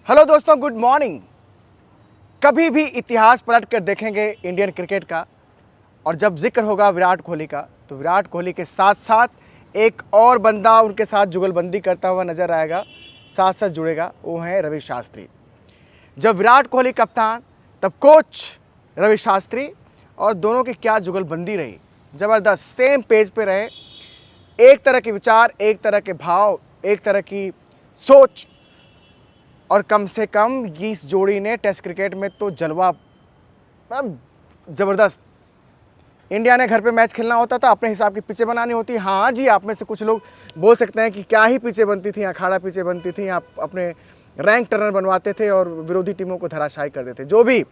Hello दोस्तों, good morning. कभी भी इतिहास पलट कर देखेंगे इंडियन क्रिकेट का और जब जिक्र होगा विराट कोहली का तो विराट कोहली के साथ साथ एक और बंदा उनके साथ जुगलबंदी करता हुआ नजर आएगा, साथ साथ जुड़ेगा, वो है रवि शास्त्री। जब विराट कोहली कप्तान तब कोच रवि शास्त्री, और दोनों की क्या जुगलबंदी रही, ज़बरदस्त। सेम पेज पे रहे, एक तरह के विचार, एक तरह के भाव, एक तरह की सोच, और कम से कम इस जोड़ी ने टेस्ट क्रिकेट में तो जलवा, अब ज़बरदस्त। इंडिया ने घर पे मैच खेलना होता था, अपने हिसाब की पिचें बनानी होती। हाँ जी, आप में से कुछ लोग बोल सकते हैं कि क्या ही पिचें बनती थी, अखाड़ा पिचें बनती थी, आप अपने रैंक टर्नर बनवाते थे और विरोधी टीमों को धराशायी कर देते, जो भी।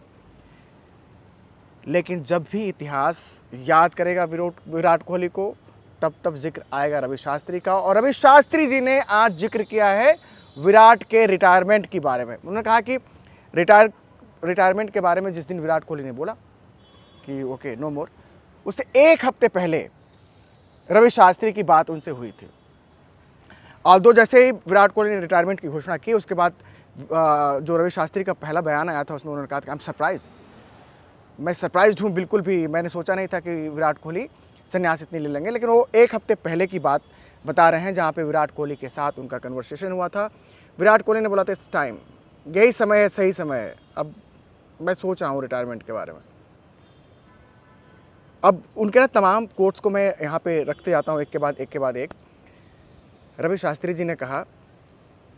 लेकिन जब भी इतिहास याद करेगा विराट कोहली को, तब तब जिक्र आएगा रवि शास्त्री का। और रवि शास्त्री जी ने आज जिक्र किया है विराट के रिटायरमेंट के बारे में। उन्होंने कहा कि रिटायरमेंट के बारे में जिस दिन विराट कोहली ने बोला कि ओके नो मोर, उससे एक हफ्ते पहले रवि शास्त्री की बात उनसे हुई थी। और जैसे ही विराट कोहली ने रिटायरमेंट की घोषणा की, उसके बाद जो रवि शास्त्री का पहला बयान आया था, उसमें उन्होंने कहा कि आई एम सरप्राइज, मैं सरप्राइज्ड हूँ, बिल्कुल भी मैंने सोचा नहीं था कि विराट कोहली संन्यास इतनी ले लेंगे। लेकिन वो एक हफ्ते पहले की बात बता रहे हैं, जहाँ पे विराट कोहली के साथ उनका कन्वर्सेशन हुआ था। विराट कोहली ने बोला था इट्स टाइम, यही समय है, सही समय है, अब मैं सोच रहा हूँ रिटायरमेंट के बारे में। अब उनके ना तमाम कोट्स को मैं यहाँ पे रखते जाता हूँ एक के बाद एक के बाद एक। रवि शास्त्री जी ने कहा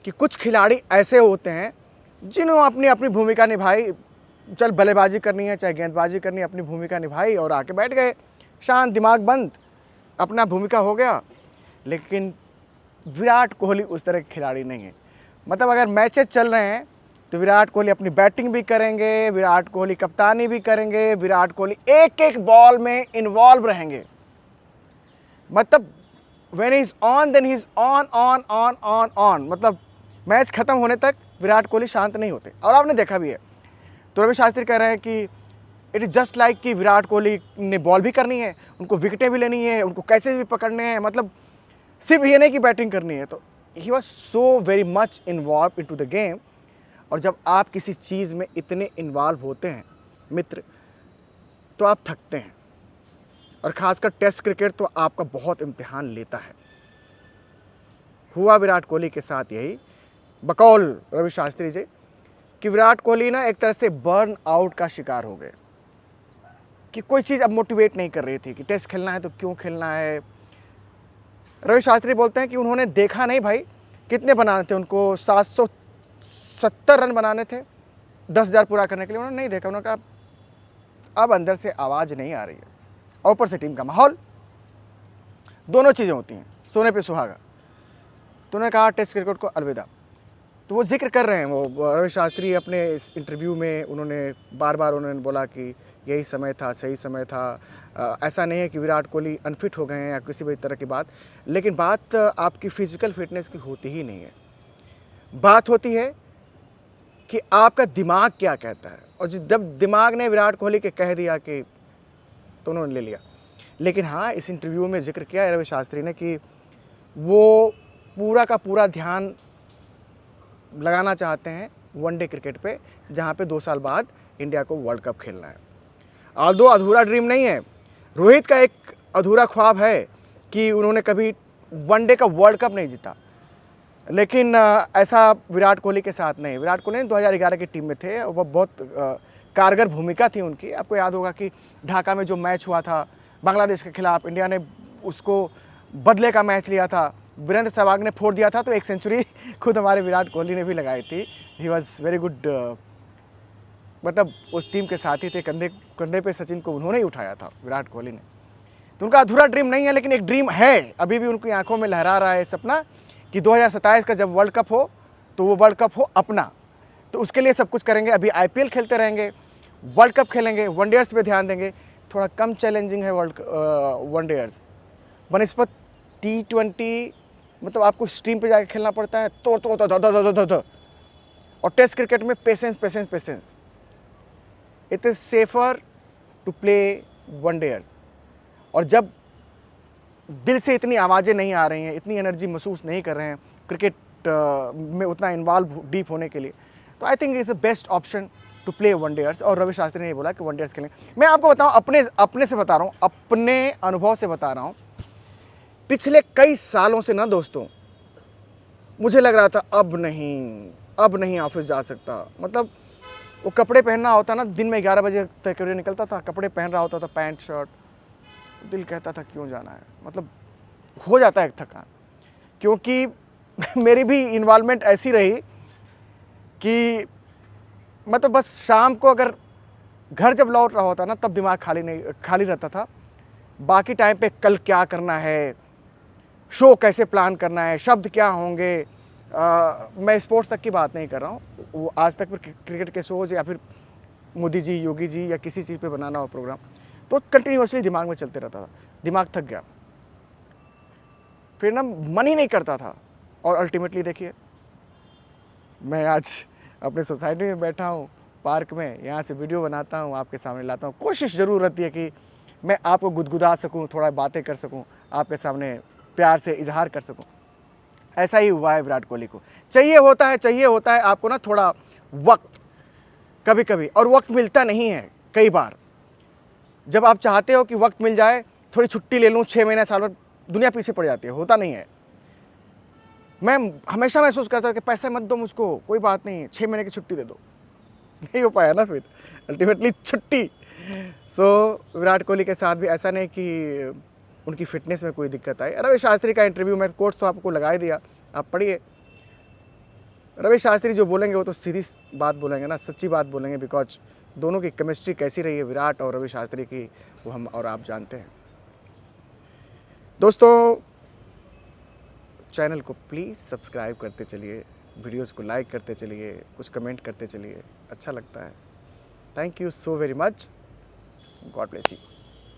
कि कुछ खिलाड़ी ऐसे होते हैं जिन्होंने अपनी अपनी भूमिका निभाई, चल बल्लेबाजी करनी है चाहे गेंदबाजी करनी है, अपनी भूमिका निभाई और आके बैठ गए, शांत, दिमाग बंद, अपना भूमिका हो गया। लेकिन विराट कोहली उस तरह के खिलाड़ी नहीं है। मतलब अगर मैचेस चल रहे हैं तो विराट कोहली अपनी बैटिंग भी करेंगे, विराट कोहली कप्तानी भी करेंगे, विराट कोहली एक एक बॉल में इन्वॉल्व रहेंगे। मतलब when he is on then he is on on on on on, मतलब मैच खत्म होने तक विराट कोहली शांत नहीं होते, और आपने देखा भी है। तो रवि शास्त्री कह रहे हैं कि इट इज़ जस्ट लाइक कि विराट कोहली ने बॉल भी करनी है, उनको विकेटें भी लेनी है, उनको कैचेज भी पकड़ने हैं, मतलब सिर्फ ये नहीं कि बैटिंग करनी है। तो he was so very much involve into the game. और जब आप किसी चीज़ में इतने इन्वॉल्व होते हैं मित्र, तो आप थकते हैं, और ख़ासकर टेस्ट क्रिकेट तो आपका बहुत इम्तिहान लेता है। हुआ विराट कोहली के साथ यही, बकौल रवि शास्त्री जी, कि विराट कोहली ना एक तरह से बर्न आउट का शिकार हो गए, कि कोई चीज़ अब मोटिवेट नहीं कर रही थी कि टेस्ट खेलना है तो क्यों खेलना है। रवि शास्त्री बोलते हैं कि उन्होंने देखा नहीं भाई कितने बनाने थे उनको, 770 रन बनाने थे 10,000 पूरा करने के लिए, उन्होंने नहीं देखा। उन्होंने कहा अब अंदर से आवाज़ नहीं आ रही है, और ऊपर से टीम का माहौल, दोनों चीज़ें होती हैं, सोने पे सुहागा। तो उन्होंने कहा टेस्ट क्रिकेट को अलविदा। तो वो जिक्र कर रहे हैं, वो रवि शास्त्री अपने इस इंटरव्यू में उन्होंने बार बार उन्होंने बोला कि यही समय था, सही समय था। ऐसा नहीं है कि विराट कोहली अनफिट हो गए हैं या किसी भी तरह की बात, लेकिन बात आपकी फिजिकल फिटनेस की होती ही नहीं है। बात होती है कि आपका दिमाग क्या कहता है, और जब दिमाग ने विराट कोहली के कह दिया कि, तो उन्होंने ले लिया। लेकिन हाँ, इस इंटरव्यू में जिक्र किया है रवि शास्त्री ने कि वो पूरा का पूरा ध्यान लगाना चाहते हैं वनडे क्रिकेट पे, जहाँ पे 2 साल बाद इंडिया को वर्ल्ड कप खेलना है। और दो अधूरा ड्रीम नहीं है, रोहित का एक अधूरा ख्वाब है कि उन्होंने कभी वनडे का वर्ल्ड कप नहीं जीता। लेकिन ऐसा विराट कोहली के साथ नहीं। विराट कोहली 2011 की टीम में थे, वो बहुत कारगर भूमिका थी उनकी। आपको याद होगा कि ढाका में जो मैच हुआ था बांग्लादेश के खिलाफ, इंडिया ने उसको बदले का मैच लिया था, वीरेंद्र सहवाग ने फोड़ दिया था, तो एक सेंचुरी खुद हमारे विराट कोहली ने भी लगाई थी। ही वॉज वेरी गुड, मतलब उस टीम के साथ ही थे, कंधे कंधे पे सचिन को उन्होंने ही उठाया था, विराट कोहली ने। तो उनका अधूरा ड्रीम नहीं है, लेकिन एक ड्रीम है, अभी भी उनकी आंखों में लहरा रहा है सपना कि 2027 का जब वर्ल्ड कप हो तो वो वर्ल्ड कप हो अपना। तो उसके लिए सब कुछ करेंगे। अभी आईपीएल खेलते रहेंगे, वर्ल्ड कप खेलेंगे, वनडेयर्स पे ध्यान देंगे। थोड़ा कम चैलेंजिंग है वनडेयर्स बनस्पत T20, मतलब आपको स्ट्रीम पे जाके खेलना पड़ता है, तो और टेस्ट क्रिकेट में patience patience patience. It is safer to play one dayers. और जब दिल से इतनी आवाज़ें नहीं आ रही हैं, इतनी एनर्जी महसूस नहीं कर रहे हैं क्रिकेट में उतना इन्वॉल्व डीप होने के लिए, तो I think is the best option to play one dayers. और रवि शास्त्री ने बोला कि वनडेयर्स खेलें। मैं आपको बताऊं, अपने से बता रहा हूं, अपने अनुभव से बता रहा हूं, पिछले कई सालों से ना दोस्तों, मुझे लग रहा था अब नहीं ऑफिस जा सकता। मतलब वो कपड़े पहनना होता ना, दिन में 11 बजे तक निकलता था, कपड़े पहन रहा होता था, पैंट शर्ट, दिल कहता था क्यों जाना है। मतलब हो जाता है थकान, क्योंकि मेरी भी इन्वॉल्वमेंट ऐसी रही कि मतलब बस शाम को अगर घर जब लौट रहा होता ना, तब दिमाग खाली रहता था। बाकी टाइम पे कल क्या करना है, शो कैसे प्लान करना है, शब्द क्या होंगे। मैं स्पोर्ट्स तक की बात नहीं कर रहा हूँ, वो आज तक फिर क्रिकेट के शोज़ या फिर मोदी जी, योगी जी या किसी चीज़ पे बनाना हो प्रोग्राम, तो कंटिन्यूसली दिमाग में चलते रहता था। दिमाग थक गया, फिर ना मन ही नहीं करता था। और अल्टीमेटली देखिए, मैं आज अपने सोसाइटी में बैठा हूँ, पार्क में, यहाँ से वीडियो बनाता हूँ, आपके सामने लाता हूँ। कोशिश ज़रूर रहती है कि मैं आपको गुदगुदा सकूँ, थोड़ा बातें कर सकूँ, आपके सामने प्यार से इजहार कर सकूँ। ऐसा ही हुआ है विराट कोहली को। चाहिए होता है आपको ना थोड़ा वक्त, कभी कभी, और वक्त मिलता नहीं है कई बार। जब आप चाहते हो कि वक्त मिल जाए, थोड़ी छुट्टी ले लूँ, 6 महीने साल भर, दुनिया पीछे पड़ जाती है, होता नहीं है। मैं हमेशा महसूस करता था कि पैसे मत दो मुझको, कोई बात नहीं, 6 महीने की छुट्टी दे दो। नहीं हो पाया ना फिर अल्टीमेटली छुट्टी। विराट कोहली के साथ भी ऐसा नहीं कि उनकी फिटनेस में कोई दिक्कत आई। रवि शास्त्री का इंटरव्यू, मैं कोट्स तो आपको लगा ही दिया, आप पढ़िए। रवि शास्त्री जो बोलेंगे वो तो सीधी बात बोलेंगे ना, सच्ची बात बोलेंगे, बिकॉज दोनों की केमिस्ट्री कैसी रही है, विराट और रवि शास्त्री की, वो हम और आप जानते हैं। दोस्तों, चैनल को प्लीज़ सब्सक्राइब करते चलिए, वीडियोस को लाइक करते चलिए, कुछ कमेंट करते चलिए, अच्छा लगता है। Thank you so very much, God bless you.